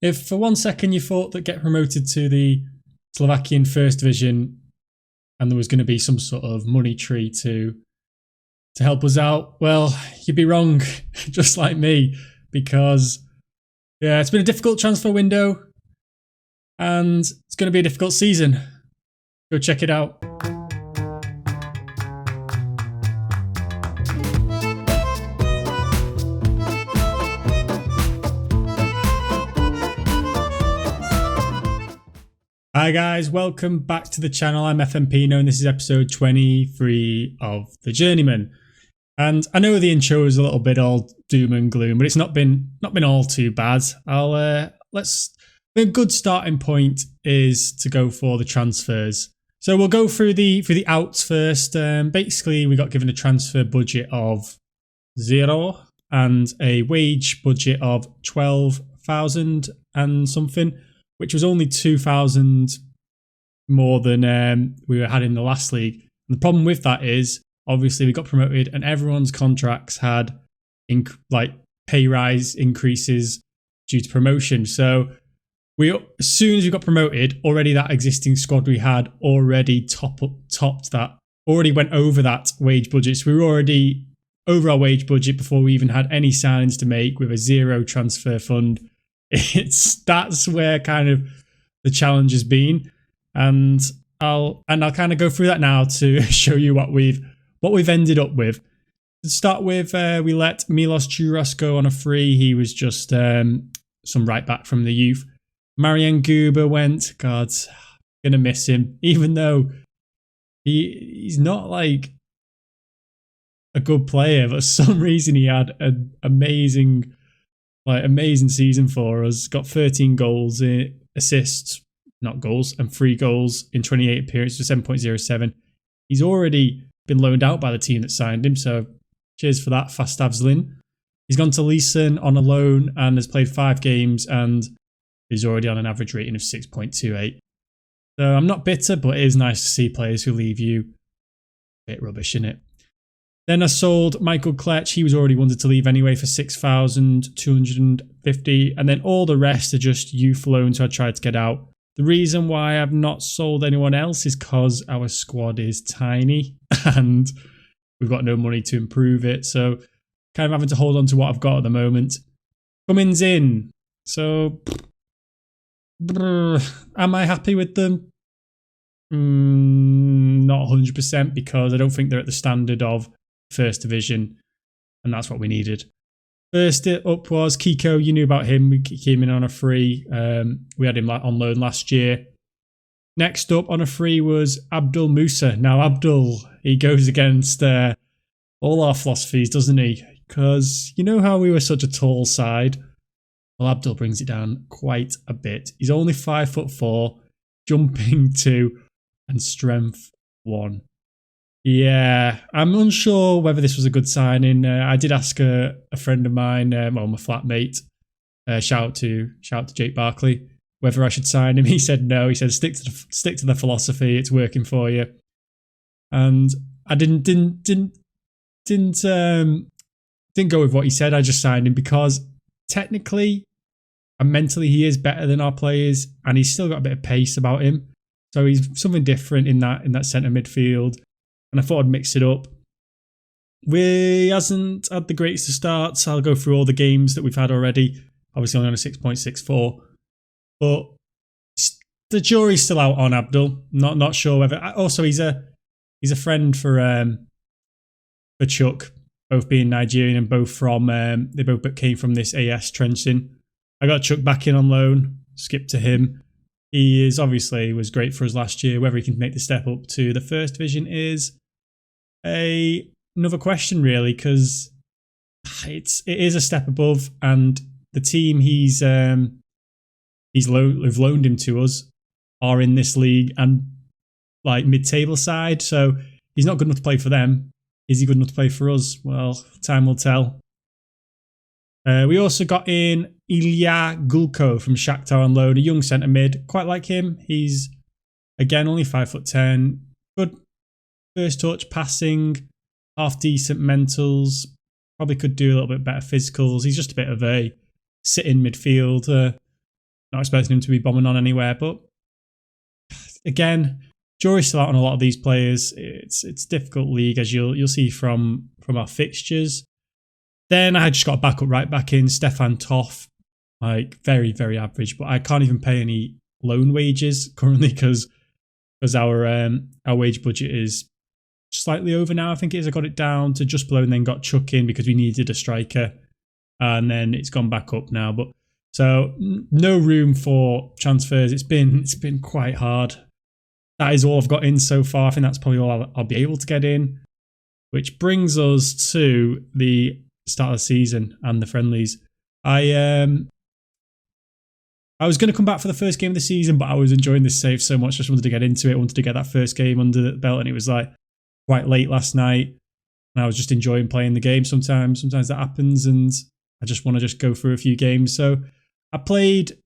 If for 1 second you thought that get promoted to the Slovakian First Division and there was going to be some sort of money tree to help us out, well, you'd be wrong, just like me, because yeah, it's been a difficult transfer window and it's going to be a difficult season. Go check it out. Hi guys, welcome back to the channel. I'm FM20 and this is episode 23 of the Journeyman. And I know the intro is a little bit all doom and gloom, but it's not been all too bad. A good starting point is to go for the transfers. So we'll go through the outs first. Basically, we got given a transfer budget of 0 and a wage budget of 12,000 and something, which was only 2,000 more than we had in the last league. And the problem with that is, obviously, we got promoted and everyone's contracts had pay rise increases due to promotion. So as soon as we got promoted, already that existing squad we had already topped that, already went over that wage budget. So we were already over our wage budget before we even had any signings to make with a 0 transfer fund. That's where kind of the challenge has been, and I'll kind of go through that now to show you what we've ended up with. To start with, we let Milos Juras go on a free. He was just some right back from the youth. Marian Guber went. God, gonna miss him, even though he's not like a good player, but for some reason he had an amazing season for us. Got 13 goals, assists, not goals, and 3 goals in 28 appearances for 7.07. He's already been loaned out by the team that signed him, so cheers for that, Fastavzlin. He's gone to Leeson on a loan and has played 5 games and is already on an average rating of 6.28. So I'm not bitter, but it is nice to see players who leave you a bit rubbish, innit? Then I sold Michael Kletch. He was already wanted to leave anyway for 6,250. And then all the rest are just youth loans who I tried to get out. The reason why I've not sold anyone else is because our squad is tiny and we've got no money to improve it. So kind of having to hold on to what I've got at the moment. Cummins in. So am I happy with them? Not 100% because I don't think they're at the standard of First Division, and that's what we needed. First up was Kiko. You knew about him. We came in on a free. We had him on loan last year. Next up on a free was Abdul Musa. Now Abdul, he goes against all our philosophies, doesn't he? Because you know how we were such a tall side. Well, Abdul brings it down quite a bit. He's only 5'4", jumping 2, and strength 1. Yeah, I'm unsure whether this was a good signing. I did ask a friend of mine, my flatmate, shout out to Jake Barkley, whether I should sign him. He said no. He said stick to the philosophy. It's working for you. And I didn't go with what he said. I just signed him because technically and mentally he is better than our players, and he's still got a bit of pace about him. So he's something different in that centre midfield. And I thought I'd mix it up. He hasn't had the greatest of starts. I'll go through all the games that we've had already. Obviously only on a 6.64. But the jury's still out on Abdul. Not sure whether... Also, he's a friend for Chuck, both being Nigerian and both from... they both came from this AS Trenching. I got Chuck back in on loan. Skipped to him. He was great for us last year. Whether he can make the step up to the First Division is another question, really, because it is a step above, and the team we've loaned him to us are in this league and like mid-table side. So he's not good enough to play for them. Is he good enough to play for us? Well, time will tell. We also got in Ilya Gulko from Shakhtar on loan, a young centre mid. Quite like him. He's, again, only 5'10". Good first touch, passing, half decent mentals. Probably could do a little bit better physicals. He's just a bit of a sit-in midfielder. Not expecting him to be bombing on anywhere, but again, jury's still out on a lot of these players. It's a difficult league, as you'll see from our fixtures. Then I just got a backup right back in, Stefan Toff, like very, very average, but I can't even pay any loan wages currently because our wage budget is slightly over now. I think it is. I got it down to just below and then got Chuck in because we needed a striker, and then it's gone back up now. But so no room for transfers. It's been quite hard. That is all I've got in so far. I think that's probably all I'll be able to get in, which brings us to the start of the season and the friendlies. I was going to come back for the first game of the season, but I was enjoying this save so much. Just wanted to get into it. I wanted to get that first game under the belt, and it was like quite late last night. And I was just enjoying playing the game. Sometimes that happens, and I just want to go through a few games. So I played a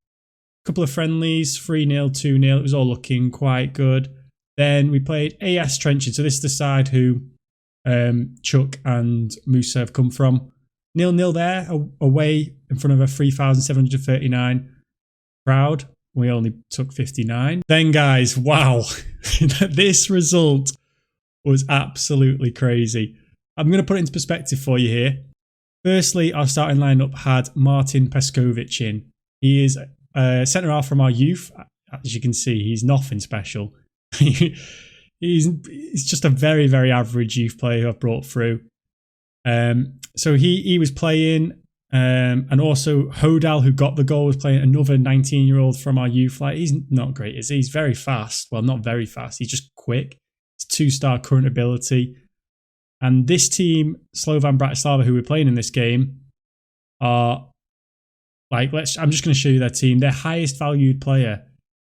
couple of friendlies, 3-0, 2-0. It was all looking quite good. Then we played AS Trenchard. So this is the side who Chuck and Musa have come from. 0-0 there, away in front of a 3,739 crowd. We only took 59. Then guys, wow, this result was absolutely crazy. I'm going to put it into perspective for you here. Firstly, our starting lineup had Martin Peskovic in. He is a centre-half from our youth. As you can see, he's nothing special. He's just a very, very average youth player who I've brought through. So he was playing, and also Hodal, who got the goal, was playing. Another 19-year-old from our youth. Like, he's not great, is he? He's very fast. Well, not very fast. He's just quick. It's 2-star current ability. And this team, Slovan Bratislava, who we're playing in this game, are like, I'm just going to show you their team. Their highest valued player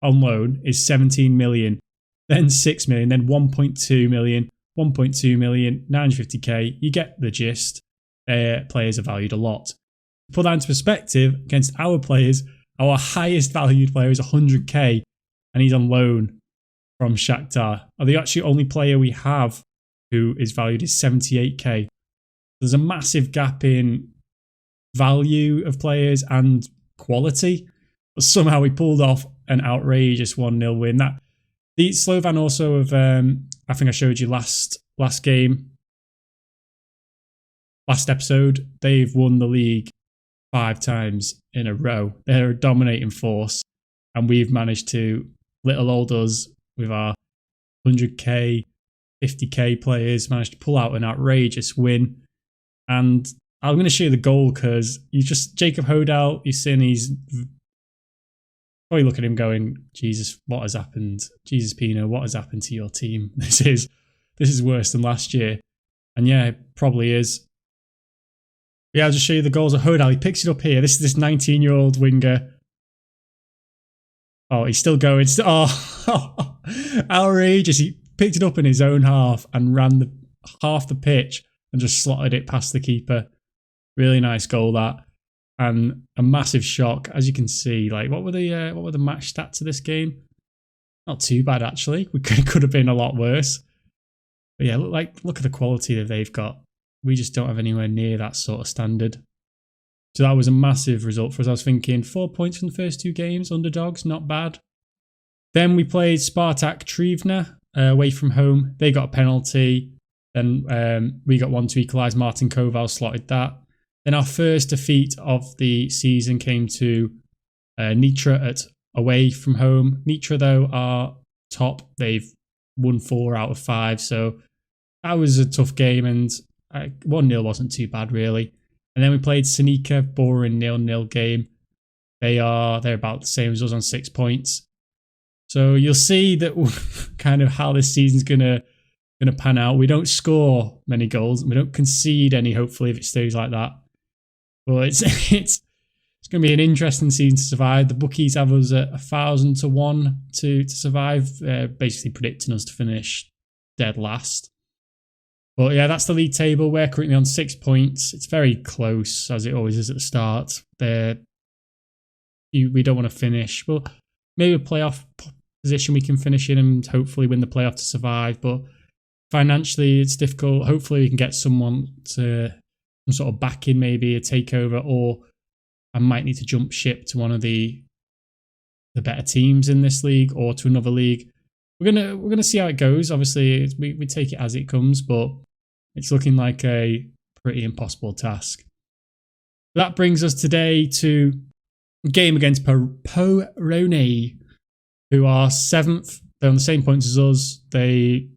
on loan is 17 million, then 6 million, then 1.2 million, 1.2 million, 950k. You get the gist. Their players are valued a lot. To put that into perspective, against our players, our highest valued player is 100k, and he's on loan from Shakhtar. The actually only player we have who is valued is 78k. There's a massive gap in value of players and quality, but somehow we pulled off an outrageous 1-0 win. That the Slovan also have, I think I showed you last episode, they've won the league 5 times in a row. They're a dominating force, and we've managed to, little old us with our 100k, 50k players, managed to pull out an outrageous win. And I'm going to show you the goal because Jacob Hodal, you've seen he's probably look at him going, Jesus, what has happened? Jesus, Pino, what has happened to your team? This is worse than last year. And yeah, it probably is. Yeah, I'll just show you the goals of Hodal. He picks it up here. This is this 19-year-old winger. Oh, he's still going. Oh, outrageous. He picked it up in his own half and ran half the pitch and just slotted it past the keeper. Really nice goal, that. And a massive shock, as you can see. Like, what were the match stats of this game? Not too bad, actually. We could have been a lot worse. But yeah, look at the quality that they've got. We just don't have anywhere near that sort of standard. So that was a massive result for us. I was thinking 4 points from the first 2 games, underdogs, not bad. Then we played Spartak Trivna away from home. They got a penalty. Then we got one to equalise. Martin Koval slotted that. Then our first defeat of the season came to Nitra away from home. Nitra, though, are top. They've won 4 out of 5. So that was a tough game, and 1-0 wasn't too bad, really. And then we played Senica, boring 0-0 game. They're about the same as us on 6 points. So you'll see that kind of how this season's gonna pan out. We don't score many goals. We don't concede any, hopefully, if it stays like that. But it's going to be an interesting season to survive. The bookies have us at 1,000 to 1 to survive, basically predicting us to finish dead last. But yeah, that's the league table. We're currently on 6 points. It's very close, as it always is at the start. We don't want to finish, but maybe a playoff position we can finish in and hopefully win the playoff to survive. But financially, it's difficult. Hopefully, we can get someone to some sort of backing, maybe a takeover, or I might need to jump ship to one of the the better teams in this league or to another league. We're gonna see how it goes. Obviously, we take it as it comes, but it's looking like a pretty impossible task. That brings us today to a game against Poroni, who are 7th. They're on the same points as us. They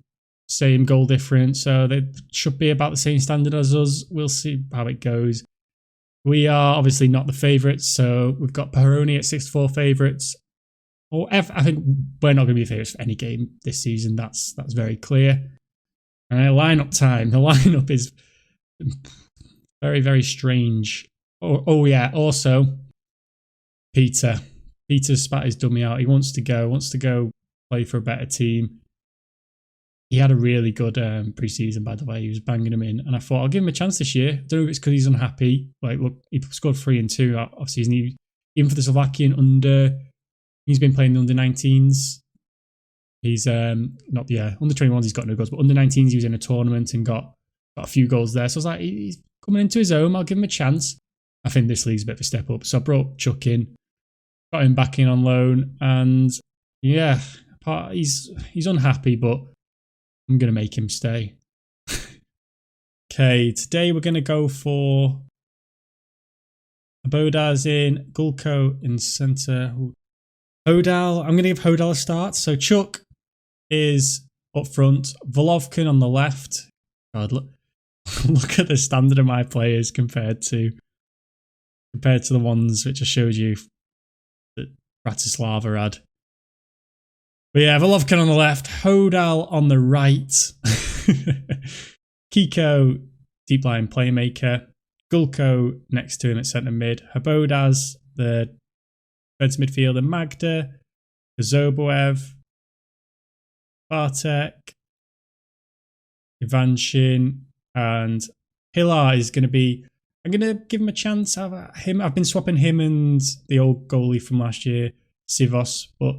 same goal difference, so they should be about the same standard as us. We'll see how it goes. We are obviously not the favourites, so we've got Poroni at 6-4 favourites. I think we're not going to be favourites for any game this season. That's very clear. And lineup time. The lineup is very, very strange. Oh yeah. Also, Peter spat his dummy out. He wants to go play for a better team. He had a really good pre-season, by the way. He was banging them in, and I thought I'll give him a chance this year. I don't know if it's because he's unhappy. Like, look, he scored 3 and 2. Obviously, even for the Slovakian under, he's been playing the under 19s. He's under 21s. He's got no goals, but under 19s he was in a tournament and got a few goals there. So I was like, he's coming into his own. I'll give him a chance. I think this league's a bit of a step up. So I brought Chuck in, got him back in on loan, and yeah, he's unhappy, but I'm going to make him stay. Okay, today we're going to go for Bodaz in, Gulko in centre. Hodal, I'm going to give Hodal a start. So Chuck is up front, Volovkin on the left. God, look at the standard of my players compared to the ones which I showed you that Bratislava had. But yeah, Volovkin on the left, Hodal on the right, Kiko, deep line playmaker, Gulko next to him at centre mid, Habodaz, the defensive midfielder, Magda, Zoboev, Bartek, Ivanshin, and Pilar is going to be... I'm going to give him a chance. I've been swapping him and the old goalie from last year, Sivos, but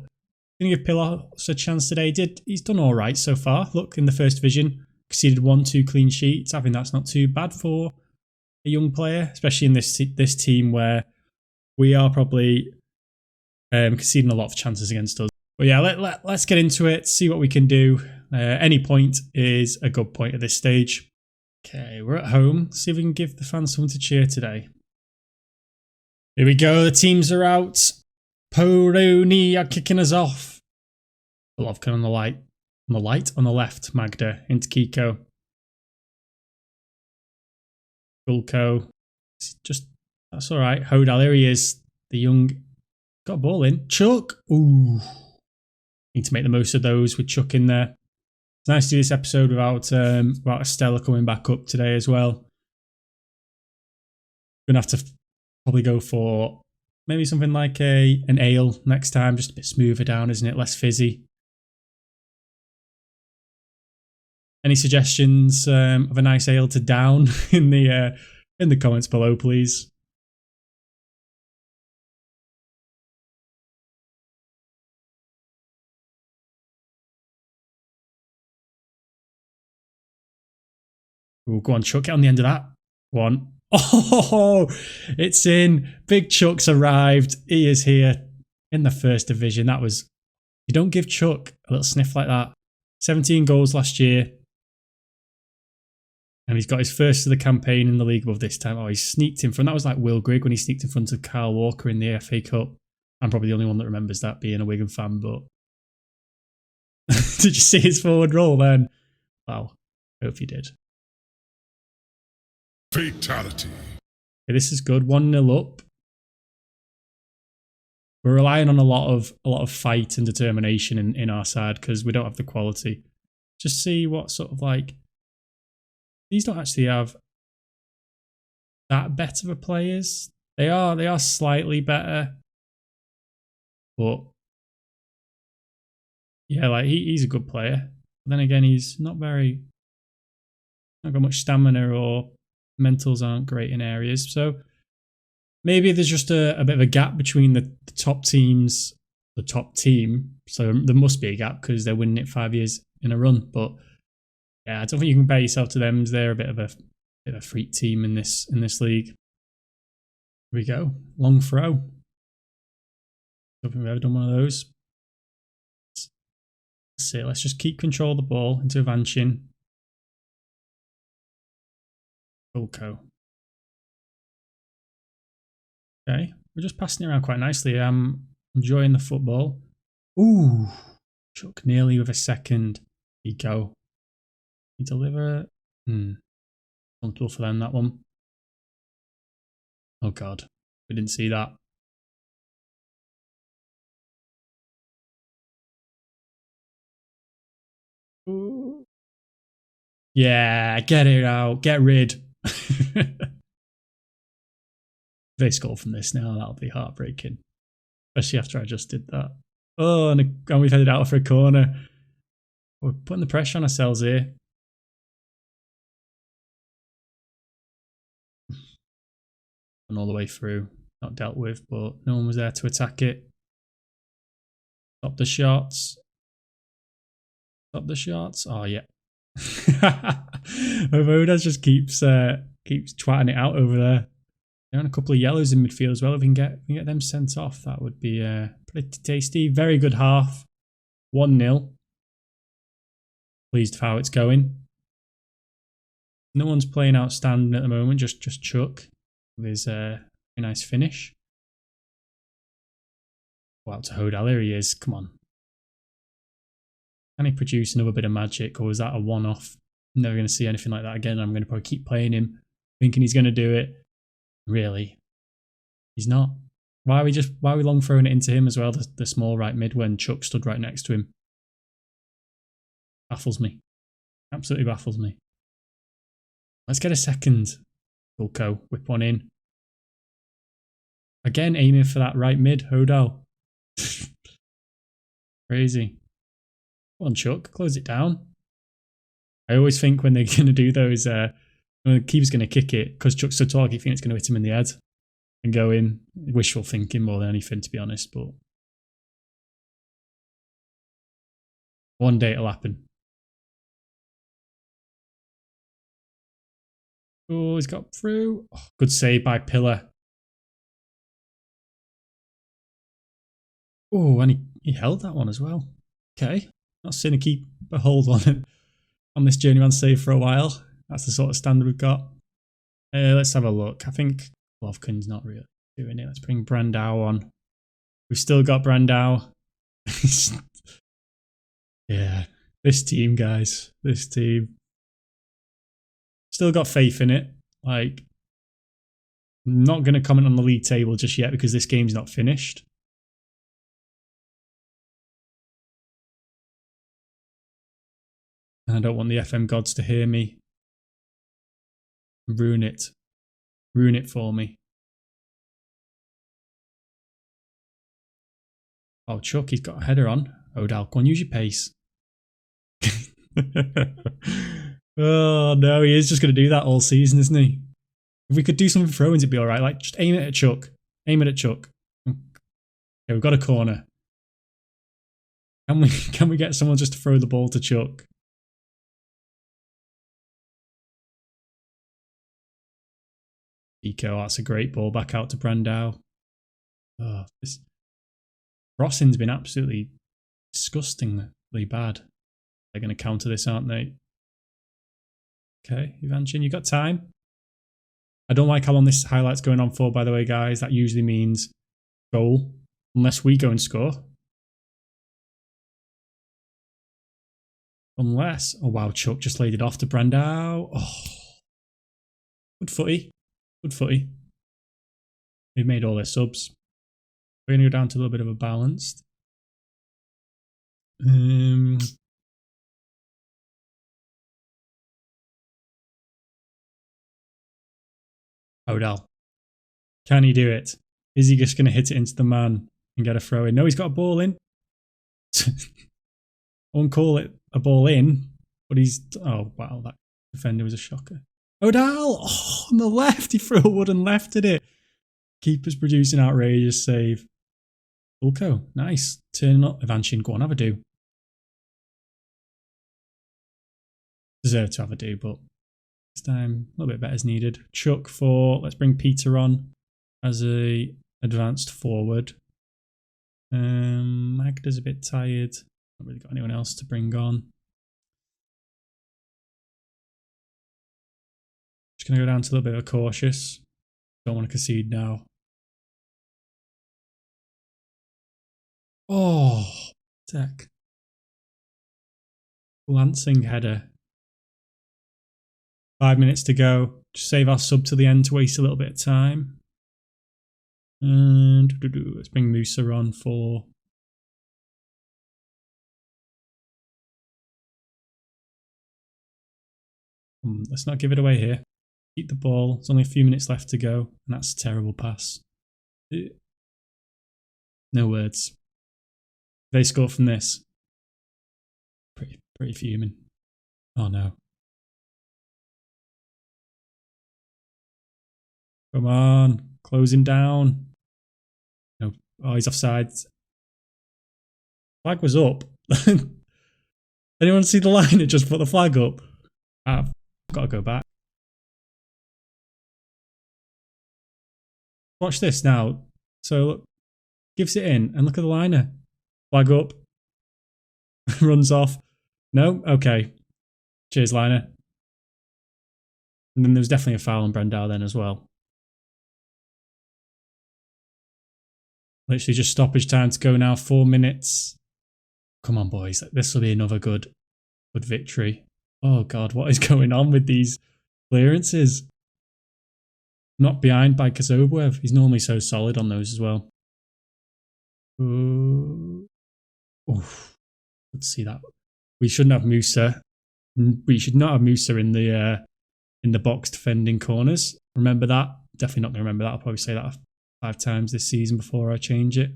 I'm going to give Pilar a chance today. He's done all right so far. Look, in the first division, conceded 1-2 clean sheets. I think that's not too bad for a young player, especially in this team where we are probably conceding a lot of chances against us. But yeah, let's get into it, see what we can do. Any point is a good point at this stage. Okay, we're at home. See if we can give the fans something to cheer today. Here we go. The teams are out. Poroni are kicking us off. Golovkin on the left. Magda into Kiko. Gulko. That's all right. Hodal, here he is. The young, got a ball in. Chuck. Ooh. Need to make the most of those with Chuck in there. It's nice to do this episode without Estella coming back up today as well. Gonna have to probably go for maybe something like an ale next time, just a bit smoother down, isn't it? Less fizzy. Any suggestions of a nice ale to down in the comments below, please? Ooh, go on, Chuck, get on the end of that. Go on. Oh, it's in. Big Chuck's arrived. He is here in the first division. You don't give Chuck a little sniff like that. 17 goals last year. And he's got his first of the campaign in the league above this time. Oh, he sneaked in front. That was like Will Grigg when he sneaked in front of Kyle Walker in the FA Cup. I'm probably the only one that remembers that, being a Wigan fan, but... Did you see his forward roll then? Wow. Hope you did. Fatality. Okay, this is good. 1-0 up. We're relying on a lot of fight and determination in our side because we don't have the quality. Just see what sort of like... These don't actually have that better of players. They are slightly better. But yeah, like he's a good player. But then again, he's not got much stamina, or mentals aren't great in areas. So maybe there's just a bit of a gap between the top teams, the top team. So there must be a gap because they're winning it 5 years in a run. But yeah, I don't think you can compare yourself to them. They're a bit of a freak team in this league. Here we go. Long throw. Don't think we've ever done one of those. Let's see. Let's just keep control of the ball into Ivanchin. Ulko. Okay, we're just passing it around quite nicely. I'm enjoying the football. Ooh, Chuck nearly with a second. Here you go. You deliver. Comfortable for them, that one. Oh God, we didn't see that. Ooh. Yeah, get it out. Get rid. If they score from this now, that'll be heartbreaking. Especially after I just did that. Oh, and we've headed out for a corner. We're putting the pressure on ourselves here. And all the way through. Not dealt with, but no one was there to attack it. Stop the shots. Stop the shots. Oh, yeah. Vodas just keeps twatting it out over there. They're on a couple of yellows in midfield as well. If we can get them sent off, that would be pretty tasty. Very good half. 1-0. Pleased with how it's going. No one's playing outstanding at the moment. Just Chuck with his very nice finish. Go out to Hodal. Here he is. Come on. Can he produce another bit of magic, or is that a one-off? I'm never going to see anything like that again. I'm going to probably keep playing him, thinking he's going to do it. Really, he's not. Why are we long throwing it into him as well? The small right mid when Chuck stood right next to him. Baffles me. Absolutely baffles me. Let's get a second. Ulko, whip one in. Again, aiming for that right mid. Hodal. Crazy. Come on, Chuck, close it down. I always think when they're going to do those, when the keeper's going to kick it, because Chuck's so tall, you think it's going to hit him in the head and go in. Wishful thinking more than anything, to be honest, but one day it'll happen. Oh, he's got through. Oh, good save by Pillar. Oh, and he held that one as well. Okay. Not seen a keep a hold on it on this Journeyman save for a while. That's the sort of standard we've got. Let's have a look. I think SLOVAKIAN's not really doing it. Let's bring Brandao on. We've still got Brandao. Yeah, this team, guys. This team. Still got faith in it. Like, I'm not going to comment on the league table just yet because this game's not finished. And I don't want the FM gods to hear me. Ruin it. Ruin it for me. Oh, Chuck, he's got a header on. Hodal, go on, use your pace. Oh, no, he is just going to do that all season, isn't he? If we could do something for throw-ins, it'd be all right. Like, just aim it at Chuck. Aim it at Chuck. Okay, we've got a corner. Can we get someone just to throw the ball to Chuck? Eco, that's a great ball back out to Brandao. Oh, this crossing's been absolutely disgustingly bad. They're going to counter this, aren't they? Okay, Ivanchin, you got time? I don't like how long this highlight's going on for, by the way, guys. That usually means goal, unless we go and score. Unless, oh wow, Chuck just laid it off to Brandao. Oh, good footy. Good footy. They've made all their subs. We're going to go down to a little bit of a balanced. Hodal. Can he do it? Is he just going to hit it into the man and get a throw in? No, he's got a ball in. I won't call it a ball in, but he's... Oh, wow, that defender was a shocker. Hodal! Oh, on the left. He threw a wooden left at it. Keeper's producing outrageous save. Ulko, nice. Turning up. Ivanchin, go on, have a do. Deserve to have a do, but this time a little bit better is needed. Chuck for... Let's bring Peter on as a advanced forward. Magda's a bit tired. Not really got anyone else to bring on. Just going to go down to a little bit of a cautious. Don't want to concede now. Oh, deck. Lancing header. 5 minutes to go. Just save our sub to the end to waste a little bit of time. And let's bring Musa on for... let's not give it away here. Keep the ball. There's only a few minutes left to go. And that's a terrible pass. No words. They score from this. Pretty fuming. Oh no. Come on. Close him down. No. Oh, he's offside. Flag was up. Anyone see the line that just put the flag up? I've got to go back. Watch this now. So look, gives it in and look at the liner. Flag up. Runs off. No? Okay. Cheers, liner. And then there was definitely a foul on Brendao then as well. Literally just stoppage time to go now. 4 minutes. Come on, boys. This will be another good victory. Oh, God. What is going on with these clearances? Not behind by Kosobuev. He's normally so solid on those as well. Oof. Let's see that. We shouldn't have Musa. We should not have Musa in the box defending corners. Remember that? Definitely not going to remember that. I'll probably say that 5 times this season before I change it.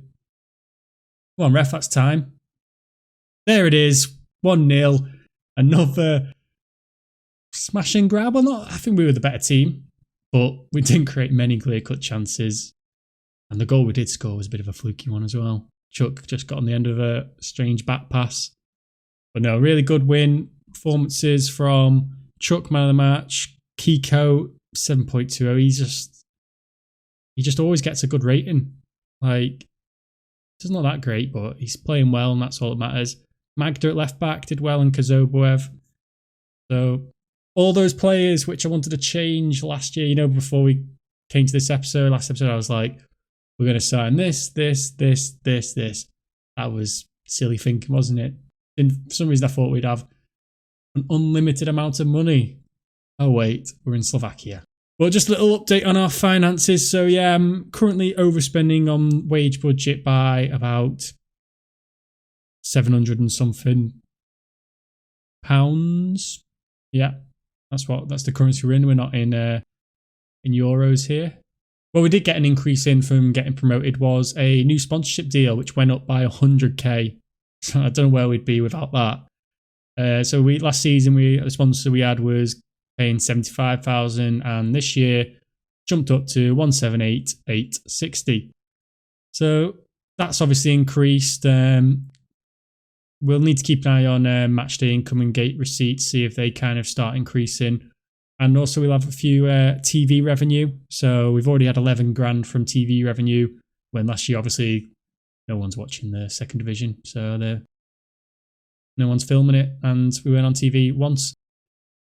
Come on, ref, that's time. There it is. 1-0. Another smash and grab or not. I think we were the better team, but we didn't create many clear-cut chances. And the goal we did score was a bit of a fluky one as well. Chuck just got on the end of a strange back pass. But no, really good win. Performances from Chuck, man of the match. Kiko, 7.20. He just always gets a good rating. Like, it's not that great, but he's playing well, and that's all that matters. Magda at left back did well, and Kosobuev. So, all those players which I wanted to change last year, you know, before we came to this episode, last episode, I was like, we're going to sign this. That was silly thinking, wasn't it? And for some reason, I thought we'd have an unlimited amount of money. Oh, wait, we're in Slovakia. Well, just a little update on our finances. So, yeah, I'm currently overspending on wage budget by about 700 and something pounds. Yeah, that's the currency we're in. We're not in euros here. Well, we did get an increase in from getting promoted was a new sponsorship deal, which went up by 100k. So I don't know where we'd be without that. So last season, the sponsor we had was paying 75,000, and this year jumped up to 178,860. So that's obviously increased. We'll need to keep an eye on matchday income and gate receipts, see if they kind of start increasing. And also we'll have a few TV revenue. So we've already had 11 grand from TV revenue, when last year obviously no one's watching the second division, so no one's filming it, and we went on TV once.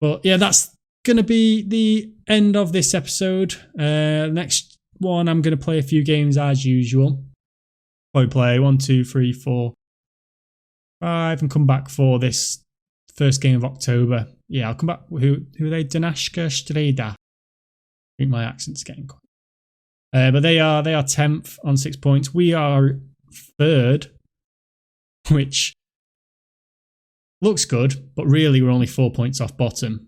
But yeah, that's going to be the end of this episode. Next one, I'm going to play a few games as usual. Probably play 1, 2, 3, 4, 5 and come back for this first game of October. Yeah, I'll come back. Who are they? Danashka Streda. I think my accent's getting quite. But they are 10th on 6 points. We are 3rd, which looks good, but really we're only 4 points off bottom.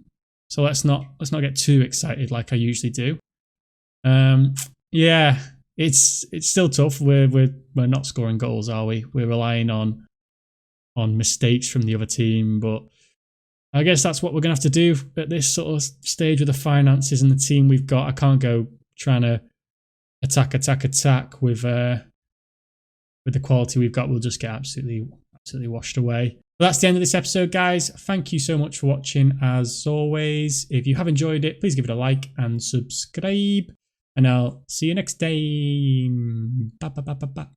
So let's not get too excited like I usually do. Yeah, it's still tough. We're not scoring goals, are we? We're relying on mistakes from the other team, but I guess that's what we're going to have to do at this sort of stage with the finances and the team we've got. I can't go trying to attack with the quality we've got. We'll just get absolutely washed away. But that's the end of this episode, guys. Thank you so much for watching, as always. If you have enjoyed it, please give it a like and subscribe. And I'll see you next time. Bye.